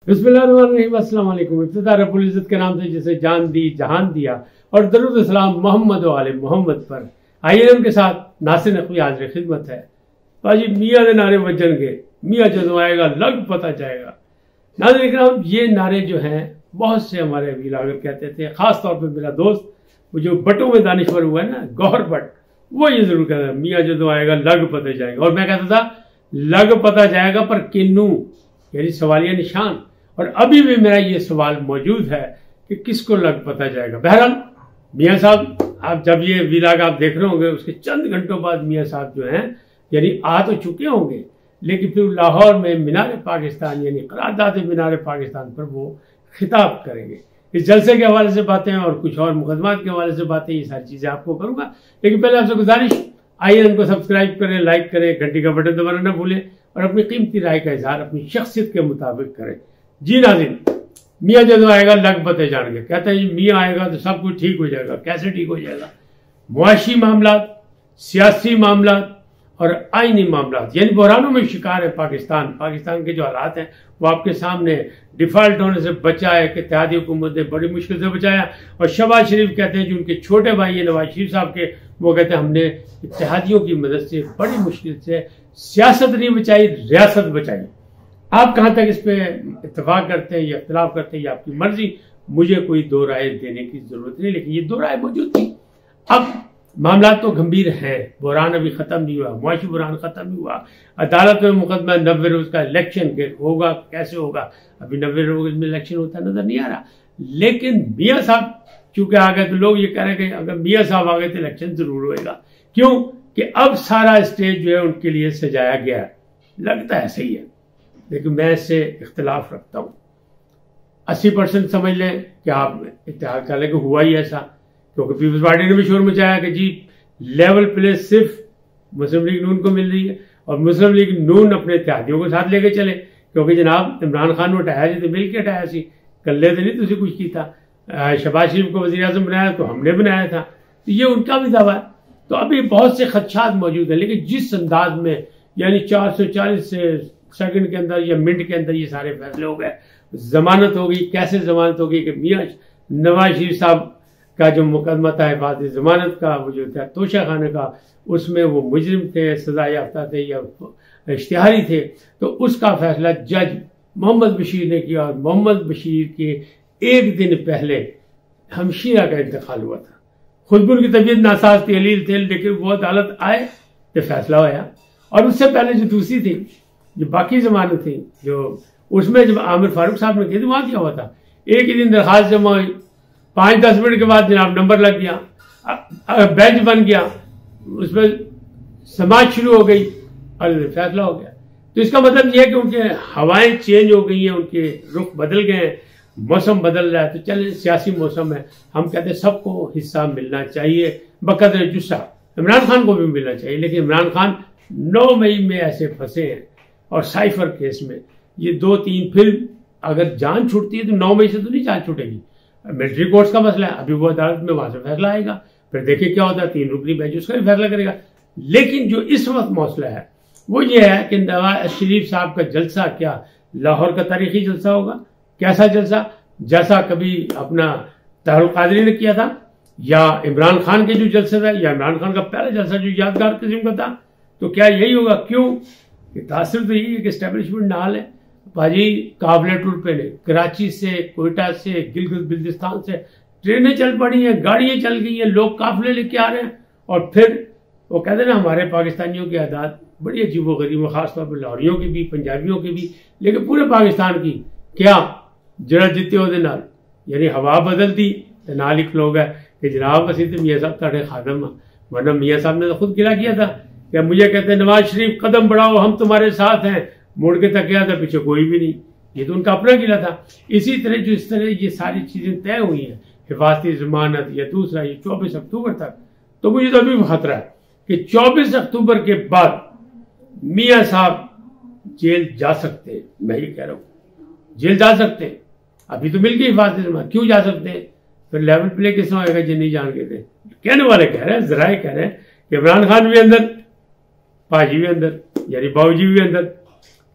बिस्मिल्लाहिर्रहमानिर्रहीम, अस्सलाम वालेकुम। इब्तिदा रब्बुल इज्जत के नाम से जिसे जान दी जहान दिया और दरूद सलाम मोहम्मद वाले मोहम्मद पर। आइए उनके साथ नासिर नकवी हाजिर खिदमत है। भाजी मियाँ के नारे बजनगे, मियाँ जो आएगा लग पता जाएगा। नाज़रीन इकराम, ये नारे जो हैं बहुत से हमारे व्लॉगर कहते थे, खास तौर पर मेरा दोस्त वो जो बटों में दानिश्वर हुआ है ना, गौहर भट्ट, वो ये जरूर कहता है मियाँ जो आएगा लग पता जाएगा। और मैं कहता था लग पता जाएगा पर किन्नू, यानी सवालिया निशान। और अभी भी मेरा ये सवाल मौजूद है कि किसको लग पता जाएगा। बहरहाल मियाँ साहब, आप जब ये व्लॉग आप देख रहे होंगे उसके चंद घंटों बाद मियाँ साहब जो हैं यानी आ तो चुके होंगे, लेकिन फिर लाहौर में मीनार पाकिस्तान यानी करारदाद मीनार पाकिस्तान पर वो खिताब करेंगे। इस जलसे के हवाले से बातें और कुछ और मुकदमात के हवाले से बातें, ये सारी चीज़ें आपको करूँगा। लेकिन पहले आपसे गुजारिश, आइए उनको सब्सक्राइब करें, लाइक करें, घंटी का बटन दबाना ना भूलें और अपनी कीमती राय का इजहार अपनी शख्सियत के मुताबिक करें। जी नाज़रीन, मियाँ जब आएगा लग पते जान के, कहते हैं जी मियाँ आएगा तो सब कुछ ठीक हो जाएगा। कैसे ठीक हो जाएगा? मुआशी मामला, सियासी मामला और आईनी मामला यानी बहरानों में शिकार है पाकिस्तान। पाकिस्तान के जो हालात हैं वो आपके सामने, डिफॉल्ट होने से बचा है कि इत्तेहादी हुकूमत ने बड़ी मुश्किल से बचाया। और शहबाज शरीफ कहते हैं जो उनके छोटे भाई है नवाज शरीफ साहब के, वो कहते हैं हमने इत्तेहादियों की मदद से बड़ी मुश्किल से सियासत नहीं बचाई, रियासत बचाई। आप कहाँ तक इस पे इत्तेफाक करते हैं या इख्तिलाफ करते हैं, ये आपकी मर्जी, मुझे कोई दो राय देने की जरूरत नहीं। लेकिन ये दो राय मौजूद थी। अब मामला तो गंभीर है, बहरान अभी खत्म नहीं हुआ, मुआशी बहरान खत्म नहीं हुआ। अदालत में मुकदमा 90 रोज का इलेक्शन के होगा, कैसे होगा अभी 90 रोज में इलेक्शन होता नजर नहीं आ रहा। लेकिन मियाँ साहब चूंकि आ गए तो लोग ये कह रहे हैं कि अगर मियाँ साहब आ गए तो इलेक्शन जरूर होएगा। क्यों कि अब सारा स्टेज जो है उनके लिए सजाया गया है। लगता है सही है, लेकिन मैं इससे इख्तिलाफ रखता हूँ। 80% समझ लें कि आप इत्तेहाद कर लें कि हुआ ही ऐसा, क्योंकि पीपल्स पार्टी ने भी शोर मचाया कि जी लेवल प्ले सिर्फ मुस्लिम लीग नून को मिल रही है और मुस्लिम लीग नून अपने इत्तेहादियों को साथ लेके चले, क्योंकि जनाब इमरान खान ने हटाया जी तो मिल के हटाया सी, कल्ले तो नहीं तुझे कुछ की था। शहबाज शरीफ को वज़ीर आज़म बनाया तो हमने बनाया था, तो ये उनका भी दावा है। तो अभी बहुत से खदशात मौजूद है, लेकिन जिस अंदाज में यानी 440 सेकंड के अंदर या मिनट के अंदर ये सारे फैसले हो गए, जमानत हो गई। कैसे जमानत हो गई कि मियाँ नवाज शरीफ साहब का जो मुकदमा था हिफाजत जमानत का, वो जो था तोशा खाने का, उसमें वो मुजरिम थे, सजा याफ्ता थे या इश्तिहारी थे, तो उसका फैसला जज मोहम्मद बशीर ने किया। और मोहम्मद बशीर के एक दिन पहले हमशीरा का इंतकाल हुआ था। खुद भी उनकी तबीयत नासाज थी, अलील थे, लेकिन वो अदालत आए तो फैसला होया। और उससे पहले जो दूसरी थी, जो बाकी जमानत थी, जो उसमें जब आमिर फारूक साहब ने की थी, वहां क्या हुआ था, एक ही दिन दरखास्त जमा हुई, 5-10 मिनट के बाद जनाब नंबर लग गया, बेंच बन गया, उसमें समाज शुरू हो गई और फैसला हो गया। तो इसका मतलब यह है कि उनके हवाएं चेंज हो गई हैं, उनके रुख बदल गए हैं, मौसम बदल रहा है। तो चल सियासी मौसम है, हम कहते हैं सबको हिस्सा मिलना चाहिए बकदर जुस्सा। इमरान खान को भी मिलना चाहिए, लेकिन इमरान खान 9 मई में ऐसे फंसे हैं और साइफर केस में ये 2-3 फिर अगर जान छूटती है तो 9 मई से तो नहीं जान छूटेगी। मिलिट्री कोर्ट्स का मसला है, अभी वो अदालत में वहां से फैसला आएगा, फिर देखिए क्या होता है, 3 रुकनी बेंच उसका भी फैसला करेगा। लेकिन जो इस वक्त मसला है वो ये है कि नवाज शरीफ साहब का जलसा क्या लाहौर का तारीखी जलसा होगा? कैसा जलसा? जैसा कभी अपना तारुल कादरी ने किया था, या इमरान खान के जो जलसे था, या इमरान खान का पहला जलसा जो यादगार किस्म का था, तो क्या यही होगा? क्यों कि तासर तो यही है कि एस्टेब्लिशमेंट नाल है भाजी, काबले टूट पे नहीं, कराची से, कोयटा से, गिलगित बिल्तिस्तान से ट्रेनें चल पड़ी हैं, गाड़ियां चल गई हैं, लोग काफिले लेके आ रहे हैं। और फिर वो कहते हैं ना हमारे पाकिस्तानियों की आदात बड़ी अजीबो गरीब, खासतौर पर लाहौरियों की भी, पंजाबियों की भी, लेकिन पूरे पाकिस्तान की क्या जरा जिते ਉਹਦੇ ਨਾਲ यानी हवा बदलती तो नाल ही खलो गए कि जनाब असी तो मियाँ साहब ताड़े खादम, वरना मियाँ साहब ने तो खुद गिला किया था कि मुझे कहते हैं नवाज शरीफ कदम बढ़ाओ हम तुम्हारे साथ हैं, मुड़ के तक गया था पीछे कोई भी नहीं। ये तो उनका अपना गिला था। इसी तरह जो इस तरह ये सारी चीजें तय हुई हैं, हिफाजती जमानत या दूसरा ये 24 अक्टूबर तक, तो मुझे तो अभी खतरा है कि 24 अक्टूबर के बाद मियाँ साहब जेल जा सकते हैं। मैं ये कह रहा हूँ जेल जा सकते हैं, अभी तो मिल गई हिफाजती जमानत, क्यों जा सकते हैं? फिर लेवल प्ले किस होगा जो नहीं जान गए थे? कहने वाले कह रहे हैं, जराए कह रहे हैं कि इमरान खान भी अंदर, पाजी भी अंदर, यानी बाबूजी भी अंदर,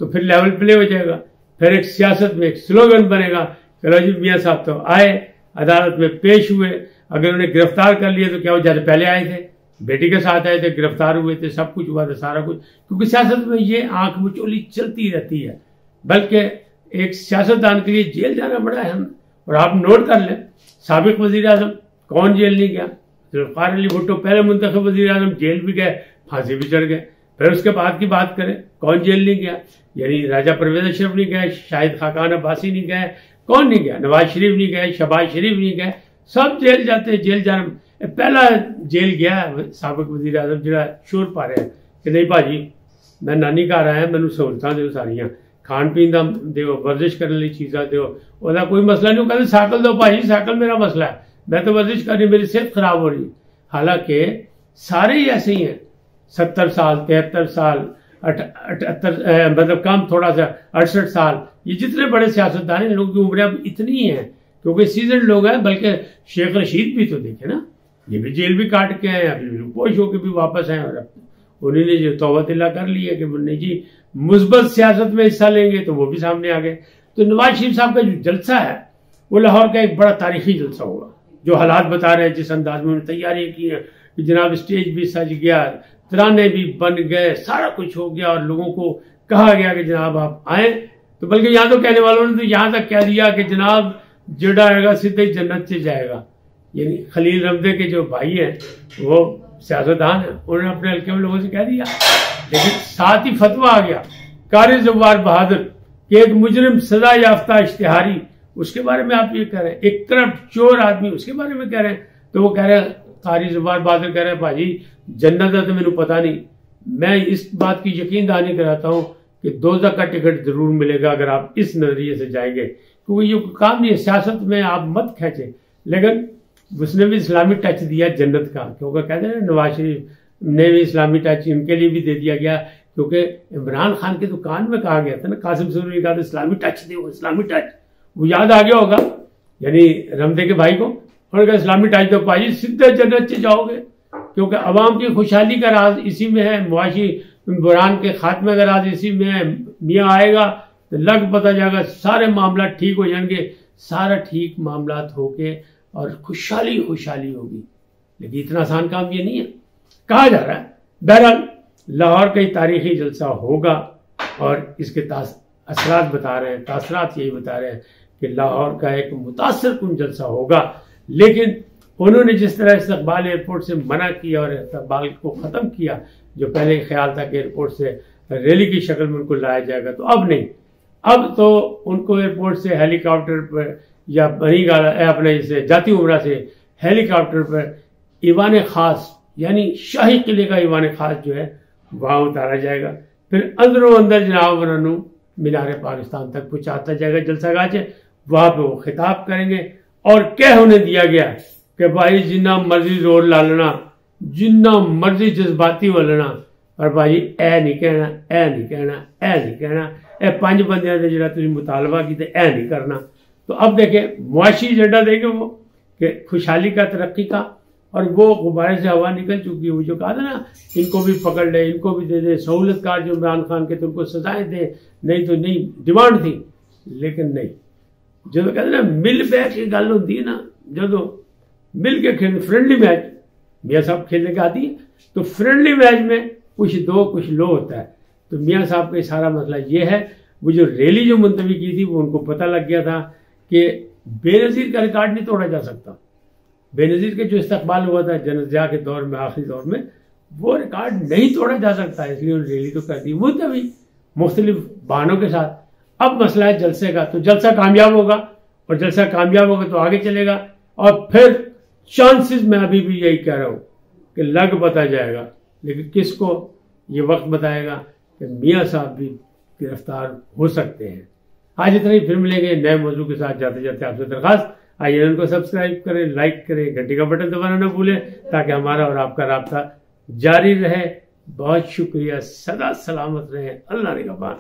तो फिर लेवल प्ले हो जाएगा। फिर एक सियासत में एक स्लोगन बनेगा, चलो जी मियाँ साहब तो आए, अदालत में पेश हुए, अगर उन्हें गिरफ्तार कर लिया तो क्या वो ज्यादा पहले आए थे, बेटी के साथ आए थे, गिरफ्तार हुए थे, सब कुछ हुआ था, सारा कुछ। क्योंकि सियासत में ये आंख मिचोली चलती रहती है, बल्कि एक सियासतदान के लिए जेल जाना बड़ा अहम। और आप नोट कर लें, साबिक वजीर आजम कौन जेल नहीं गया? जुल्फ़िकार अली भुट्टो पहले मुंतखब वजीर आजम, जेल भी गए, फांसी भी चढ़ गए। फिर उसके बाद की बात करें, कौन जेल नहीं गया? यानी राजा परवेज अशरफ नहीं गए, शाहिद खाकान अब्बासी नहीं गए, कौन नहीं गया? नवाज शरीफ नहीं गए, शहबाज शरीफ नहीं गए, सब जेल जाते, जेल जाना। पहला जेल गया साबिक वजीर आजम जरा शोर पा रहे हैं कि नहीं भाजी मैं नानी घर आया, मैनू सहूलतां दो सारियां, खान पीन का दो, वर्जिश करने वाली चीज़ा दो, वह कोई मसला नहीं। कहते साइकिल दो भाजी, साइकिल मेरा मसला है, मैं तो वर्जिश कर रही, मेरी सेहत खराब हो रही। हालांकि सारे ही ऐसे ही हैं, 70 साल, 73 साल, 78 मतलब कम थोड़ा सा 68 साल, ये जितने बड़े सियासतदान हैं, लोगों की उम्रें अब इतनी हैं क्योंकि सीजन लोग हैं। बल्कि शेख रशीद भी तो देखे ना, ये भी जेल भी काट के आए, अभी पोश होकर भी वापस आए, और उन्होंने जो तौबा कर ली है कि नहीं जी मुस्बत सियासत में हिस्सा लेंगे, तो वो भी सामने आ गए। तो नवाज शरीफ साहब का जो जलसा है वो लाहौर का एक बड़ा तारीखी जलसा होगा। जो हालात बता रहे हैं, जिस अंदाज में उन्होंने तैयारी की है कि जनाब स्टेज भी सज गया, तराने भी बन गए, सारा कुछ हो गया, और लोगों को कहा गया कि जनाब आप आए। तो बल्कि यहाँ तो कहने वालों ने तो यहाँ तक कह दिया कि जनाब जेड़ा आएगा सीधे जन्नत से जाएगा। यानी खलील रमदे के जो भाई हैं वो सियासतदान है, उन्होंने अपने हल्के में लोगों से कह दिया। लेकिन साथ ही फतवा आ गया कारी ज़फ़ार बहादुर कि एक मुजरिम सजा याफ्ता इश्तिहारी, उसके बारे में आप ये कह रहे हैं, एक करप्ट चोर आदमी, उसके बारे में कह रहे हैं। तो वो कह रहे हैं, कारी ज़फ़ार बहादुर कह रहे हैं, भाजी जन्नत है तो मैंने पता नहीं, मैं इस बात की यकीन दहानी कराता हूँ कि दोज़ख का टिकट जरूर मिलेगा अगर आप इस नजरिए से जाएंगे। क्योंकि ये काम नहीं है, सियासत में आप मत खेचे। लेकिन उसने भी इस्लामी टच दिया जन्नत का, क्योंकि कहते हैं नवाज शरीफ ने भी इस्लामी टच इनके लिए भी दे दिया गया, क्योंकि इमरान खान के तो कान में कहा गया था ना, कासिम सुरूरी ने कहा था इस्लामी टच दो, इस्लामी टच, वो याद आ गया होगा यानी रमदे के भाई को, उन्होंने कहा इस्लामी टच दो भाई सीधे जन्नत से जाओगे। क्योंकि अवाम की खुशहाली का राज इसी में है, मुआशी बुरान के खात्मे का राज इसी में है। मियाँ आएगा तो लग पता जाएगा, सारे मामला ठीक हो जाएंगे, सारा ठीक मामला होके और खुशहाली खुशहाली होगी। लेकिन इतना आसान काम ये नहीं है, कहा जा रहा है। बहरहाल लाहौर का तारीखी जलसा होगा और इसके असरात बता रहे हैं, तासरात यही बता रहे हैं कि लाहौर का एक मुतासर कुन जलसा होगा। लेकिन उन्होंने जिस तरह इस्तकबाल एयरपोर्ट से मना किया और इस्तकबाल को ख़त्म किया, जो पहले ख्याल था कि एयरपोर्ट से रैली की शक्ल में उनको लाया जाएगा, तो अब नहीं, अब तो उनको एयरपोर्ट से हेलीकॉप्टर पर या बनी अपने जैसे जाती उमरा से हेलीकॉप्टर पर ईवान खास यानी शाही किले का ईवान खास जो है वहां उतारा जाएगा। फिर अंदरों अंदर जनाब वरनू मीनार पाकिस्तान तक पहुंचाता जाएगा जलसागाह से, वहां पे वो खिताब करेंगे। और कह उन्हें दिया गया कि भाई जिन्ना मर्जी जोर ला लेना, जिन्ना मर्जी जज्बाती हो लेना, पर भाई ए नहीं कहना, ए नहीं कहना, ए नहीं कहना, ए 5 बंदियां ने जरा तुम मुतालबा की ए नहीं करना। तो अब देखें मुआशी एजेंडा देंगे वो कि खुशहाली का, तरक्की का, और वो गुब्बारे से हवा निकल चुकी है। वो जो कहा था ना इनको भी पकड़ ले, इनको भी दे दे, सहूलतकार जो इमरान खान के तो उनको सजाएं दे, नहीं तो नहीं, डिमांड थी। लेकिन नहीं, जो कहते ना मिल बैठ की गल होती है ना, जो मिल के खेल फ्रेंडली मैच, मियाँ साहब खेलने के आती है, तो फ्रेंडली मैच में कुछ दो कुछ लो होता है। तो मियाँ साहब का सारा मसला ये है, वो जो रैली जो मुंतवी की थी वो उनको पता लग गया था कि बेनज़ीर का रिकॉर्ड नहीं तोड़ा जा सकता। बेनज़ीर के जो इस्तकबाल हुआ था जनज़िया के दौर में, आखिरी दौर में, वो रिकॉर्ड नहीं तोड़ा जा सकता, इसलिए उन्होंने रैली तो कर दी मुंतवी मुख्तलिफ बहानों के साथ। अब मसला है जलसे का, तो जलसा कामयाब होगा, और जलसा कामयाब होगा तो आगे चलेगा। और फिर चांसेस मैं अभी भी यही कह रहा हूं कि लग पता जाएगा, लेकिन किसको ये वक्त बताएगा कि मियाँ साहब भी गिरफ्तार हो सकते हैं। आज इतना ही, फिर मिलेंगे नए मौजू के साथ। जाते जाते आपसे दरखास्त, आइए उनको सब्सक्राइब करें, लाइक करें, घंटी का बटन दबाना न भूलें, ताकि हमारा और आपका राब्ता जारी रहे। बहुत शुक्रिया, सदा सलामत रहें, अल्लाह निगहबान।